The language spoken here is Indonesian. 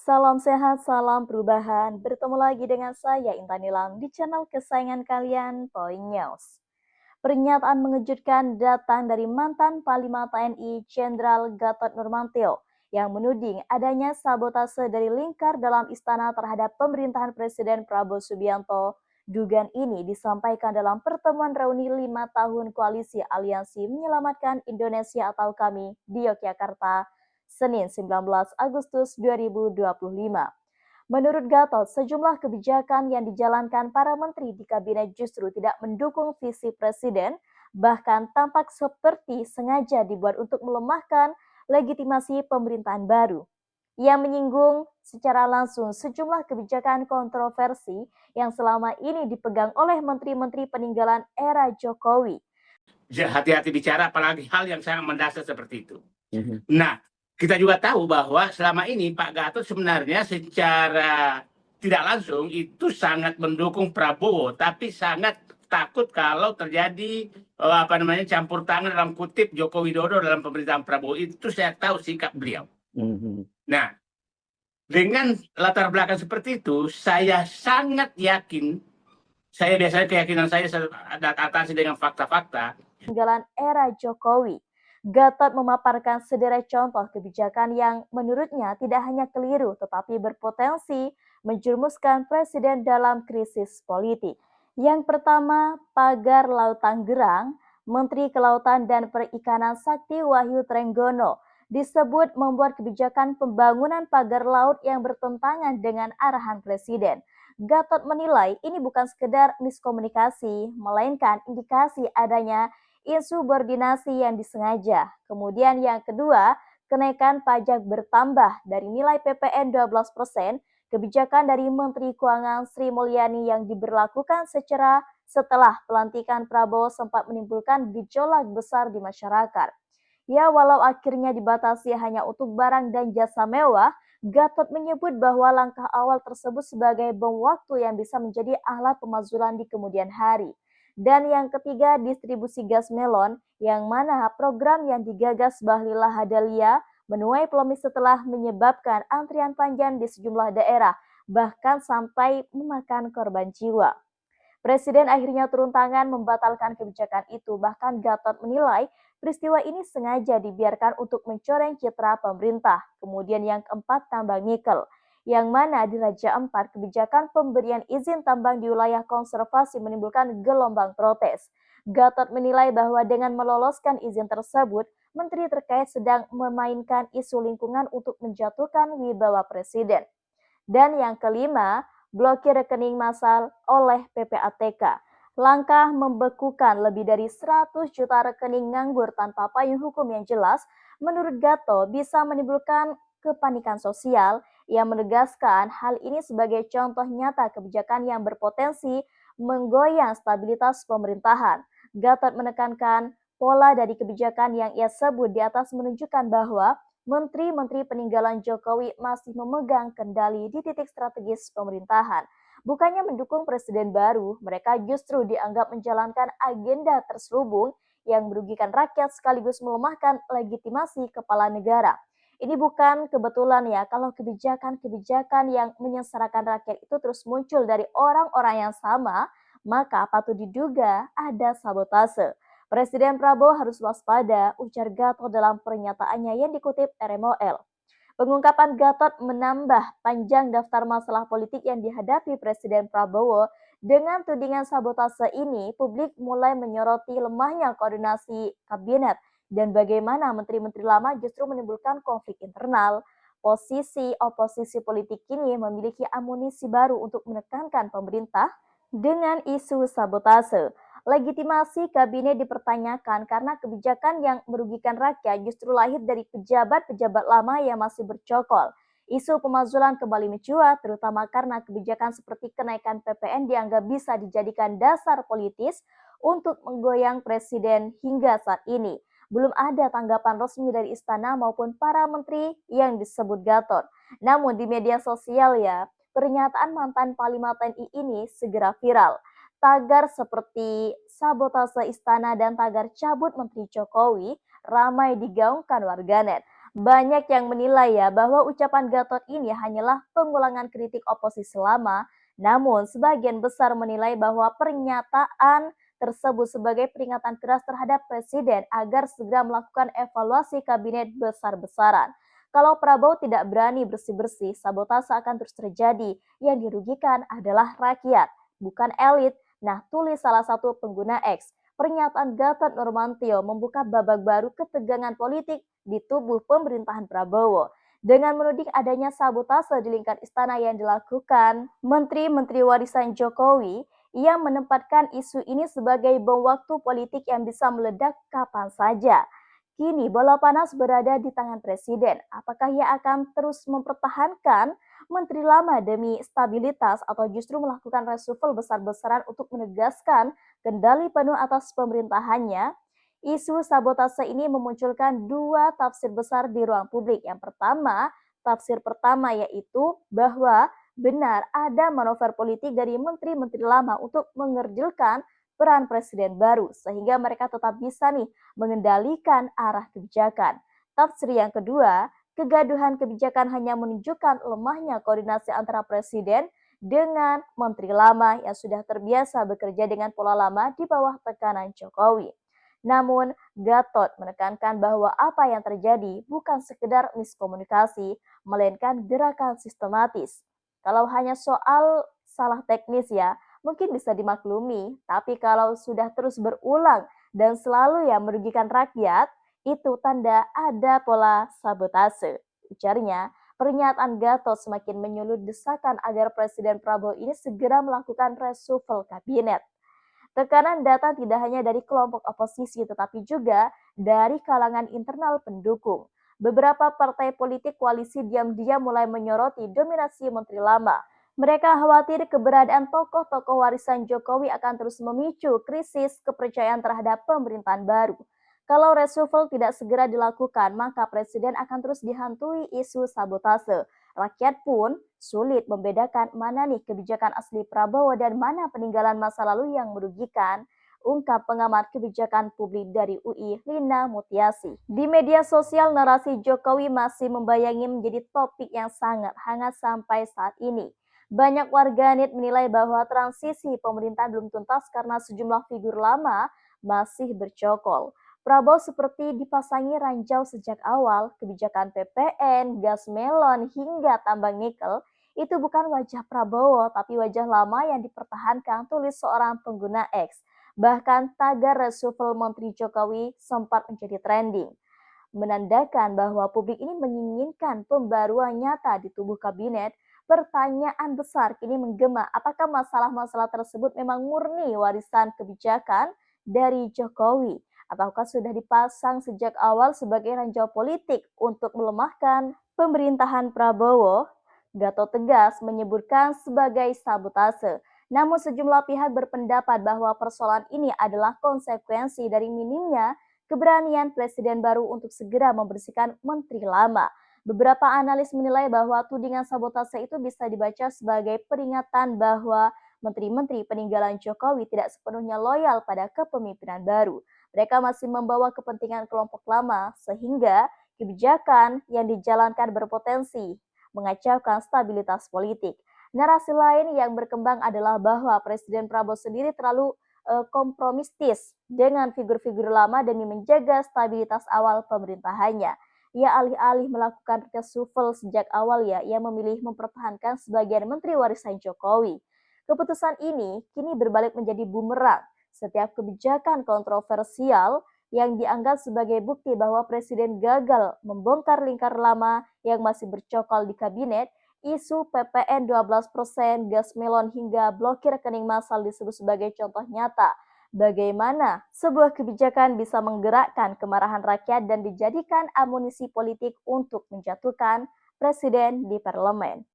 Salam sehat, salam perubahan. Bertemu lagi dengan saya Intan Nilam di channel kesayangan kalian, Poin News. Pernyataan mengejutkan datang dari mantan Panglima TNI Jenderal Gatot Nurmantio yang menuding adanya sabotase dari lingkar dalam istana terhadap pemerintahan Presiden Prabowo Subianto. Dugaan ini disampaikan dalam pertemuan reuni 5 tahun Koalisi Aliansi Menyelamatkan Indonesia atau KAMI di Yogyakarta, Senin 19 Agustus 2025. Menurut Gatot, sejumlah kebijakan yang dijalankan para menteri di kabinet justru tidak mendukung visi presiden, bahkan tampak seperti sengaja dibuat untuk melemahkan legitimasi pemerintahan baru. Ia menyinggung secara langsung sejumlah kebijakan kontroversi yang selama ini dipegang oleh menteri-menteri peninggalan era Jokowi. Hati-hati bicara, apalagi hal yang sangat mendasar seperti itu. Nah, kita juga tahu bahwa selama ini Pak Gatot sebenarnya secara tidak langsung itu sangat mendukung Prabowo, tapi sangat takut kalau terjadi campur tangan dalam kutip Joko Widodo dalam pemerintahan Prabowo. Itu saya tahu sikap beliau. Nah, dengan latar belakang seperti itu, saya sangat yakin, saya biasanya keyakinan saya atasi dengan fakta-fakta. Peninggalan era Jokowi, Gatot memaparkan sederet contoh kebijakan yang menurutnya tidak hanya keliru tetapi berpotensi menjerumuskan presiden dalam krisis politik. Yang pertama, pagar Laut Tanggerang, Menteri Kelautan dan Perikanan Sakti Wahyu Trenggono disebut membuat kebijakan pembangunan pagar laut yang bertentangan dengan arahan presiden. Gatot menilai ini bukan sekedar miskomunikasi, melainkan indikasi adanya insubordinasi yang disengaja. Kemudian yang kedua, kenaikan pajak bertambah dari nilai PPN 12%, kebijakan dari Menteri Keuangan Sri Mulyani yang diberlakukan setelah pelantikan Prabowo sempat menimbulkan gejolak besar di masyarakat. Ya, walau akhirnya dibatasi hanya untuk barang dan jasa mewah, Gatot menyebut bahwa langkah awal tersebut sebagai bom waktu yang bisa menjadi alat pemakzulan di kemudian hari. Dan yang ketiga, distribusi gas melon, yang mana program yang digagas Bahlil Lahadalia menuai polemik setelah menyebabkan antrian panjang di sejumlah daerah, bahkan sampai memakan korban jiwa. Presiden akhirnya turun tangan membatalkan kebijakan itu. Bahkan Gatot menilai peristiwa ini sengaja dibiarkan untuk mencoreng citra pemerintah. Kemudian yang keempat, tambang nikel, yang mana di Raja Ampat kebijakan pemberian izin tambang di wilayah konservasi menimbulkan gelombang protes. Gatot menilai bahwa dengan meloloskan izin tersebut, menteri terkait sedang memainkan isu lingkungan untuk menjatuhkan wibawa presiden. Dan yang kelima, blokir rekening massal oleh PPATK. Langkah membekukan lebih dari 100 juta rekening nganggur tanpa payung hukum yang jelas, menurut Gatot bisa menimbulkan kepanikan sosial. Ia menegaskan hal ini sebagai contoh nyata kebijakan yang berpotensi menggoyang stabilitas pemerintahan. Gatot menekankan pola dari kebijakan yang ia sebut di atas menunjukkan bahwa menteri-menteri peninggalan Jokowi masih memegang kendali di titik strategis pemerintahan. Bukannya mendukung presiden baru, mereka justru dianggap menjalankan agenda terselubung yang merugikan rakyat sekaligus melemahkan legitimasi kepala negara. Ini bukan kebetulan ya kalau kebijakan-kebijakan yang menyengsarakan rakyat itu terus muncul dari orang-orang yang sama, maka patut diduga ada sabotase. Presiden Prabowo harus waspada, ujar Gatot dalam pernyataannya yang dikutip RMOL. Pengungkapan Gatot menambah panjang daftar masalah politik yang dihadapi Presiden Prabowo. Dengan tudingan sabotase ini, publik mulai menyoroti lemahnya koordinasi kabinet dan bagaimana menteri-menteri lama justru menimbulkan konflik internal. Posisi oposisi politik kini memiliki amunisi baru untuk menekankan pemerintah dengan isu sabotase. Legitimasi kabinet dipertanyakan karena kebijakan yang merugikan rakyat justru lahir dari pejabat-pejabat lama yang masih bercokol. Isu pemakzulan kembali mencuat, terutama karena kebijakan seperti kenaikan PPN dianggap bisa dijadikan dasar politis untuk menggoyang presiden hingga saat ini. Belum ada tanggapan resmi dari istana maupun para menteri yang disebut Gatot. Namun di media sosial ya, pernyataan mantan Panglima TNI ini segera viral. Tagar seperti sabotase istana dan tagar cabut Menteri Jokowi ramai digaungkan warganet. Banyak yang menilai ya bahwa ucapan Gatot ini hanyalah pengulangan kritik oposisi lama, namun sebagian besar menilai bahwa pernyataan tersebut sebagai peringatan keras terhadap presiden agar segera melakukan evaluasi kabinet besar-besaran. Kalau Prabowo tidak berani bersih-bersih, sabotase akan terus terjadi. Yang dirugikan adalah rakyat, bukan elit. Nah, tulis salah satu pengguna X. Pernyataan Gatot Nurmantio membuka babak baru ketegangan politik di tubuh pemerintahan Prabowo. Dengan menuding adanya sabotase di lingkar istana yang dilakukan menteri-menteri warisan Jokowi, ia menempatkan isu ini sebagai bom waktu politik yang bisa meledak kapan saja. Kini bola panas berada di tangan presiden. Apakah ia akan terus mempertahankan menteri lama demi stabilitas atau justru melakukan reshuffle besar-besaran untuk menegaskan kendali penuh atas pemerintahannya? Isu sabotase ini memunculkan dua tafsir besar di ruang publik. Yang pertama, tafsir pertama yaitu bahwa benar ada manuver politik dari menteri-menteri lama untuk mengerjilkan peran presiden baru sehingga mereka tetap bisa nih mengendalikan arah kebijakan. Tafsir yang kedua, kegaduhan kebijakan hanya menunjukkan lemahnya koordinasi antara presiden dengan menteri lama yang sudah terbiasa bekerja dengan pola lama di bawah tekanan Jokowi. Namun, Gatot menekankan bahwa apa yang terjadi bukan sekedar miskomunikasi, melainkan gerakan sistematis. Kalau hanya soal salah teknis ya, mungkin bisa dimaklumi, tapi kalau sudah terus berulang dan selalu ya merugikan rakyat, itu tanda ada pola sabotase. Ujarnya, pernyataan Gatot semakin menyulut desakan agar Presiden Prabowo ini segera melakukan reshuffle kabinet. Tekanan datang tidak hanya dari kelompok oposisi, tetapi juga dari kalangan internal pendukung. Beberapa partai politik koalisi diam-diam mulai menyoroti dominasi menteri lama. Mereka khawatir keberadaan tokoh-tokoh warisan Jokowi akan terus memicu krisis kepercayaan terhadap pemerintahan baru. Kalau reshuffle tidak segera dilakukan, maka presiden akan terus dihantui isu sabotase. Rakyat pun sulit membedakan mana nih kebijakan asli Prabowo dan mana peninggalan masa lalu yang merugikan, ungkap pengamat kebijakan publik dari UI Lina Mutiasi. Di media sosial, narasi Jokowi masih membayangi menjadi topik yang sangat hangat sampai saat ini. Banyak warganet menilai bahwa transisi pemerintahan belum tuntas karena sejumlah figur lama masih bercokol. Prabowo seperti dipasangi ranjau sejak awal, kebijakan PPN, gas melon, hingga tambang nikel, itu bukan wajah Prabowo, tapi wajah lama yang dipertahankan, tulis seorang pengguna X. Bahkan tagar reshuffle Menteri Jokowi sempat menjadi trending, menandakan bahwa publik ini menginginkan pembaruan nyata di tubuh kabinet. Pertanyaan besar kini menggema, apakah masalah-masalah tersebut memang murni warisan kebijakan dari Jokowi? Ataukah sudah dipasang sejak awal sebagai ranjau politik untuk melemahkan pemerintahan Prabowo? Gatot tegas menyebutkan sebagai sabotase. Namun sejumlah pihak berpendapat bahwa persoalan ini adalah konsekuensi dari minimnya keberanian presiden baru untuk segera membersihkan menteri lama. Beberapa analis menilai bahwa tudingan sabotase itu bisa dibaca sebagai peringatan bahwa menteri-menteri peninggalan Jokowi tidak sepenuhnya loyal pada kepemimpinan baru. Mereka masih membawa kepentingan kelompok lama, sehingga kebijakan yang dijalankan berpotensi mengacaukan stabilitas politik. Narasi lain yang berkembang adalah bahwa Presiden Prabowo sendiri terlalu kompromistis dengan figur-figur lama demi menjaga stabilitas awal pemerintahannya. Ia alih-alih melakukan reshuffle sejak awal ya, ia memilih mempertahankan sebagian menteri warisan Jokowi. Keputusan ini kini berbalik menjadi bumerang. Setiap kebijakan kontroversial yang dianggap sebagai bukti bahwa presiden gagal membongkar lingkar lama yang masih bercokol di kabinet, isu PPN 12%, gas melon hingga blokir rekening massal disebut sebagai contoh nyata bagaimana sebuah kebijakan bisa menggerakkan kemarahan rakyat dan dijadikan amunisi politik untuk menjatuhkan presiden di parlemen.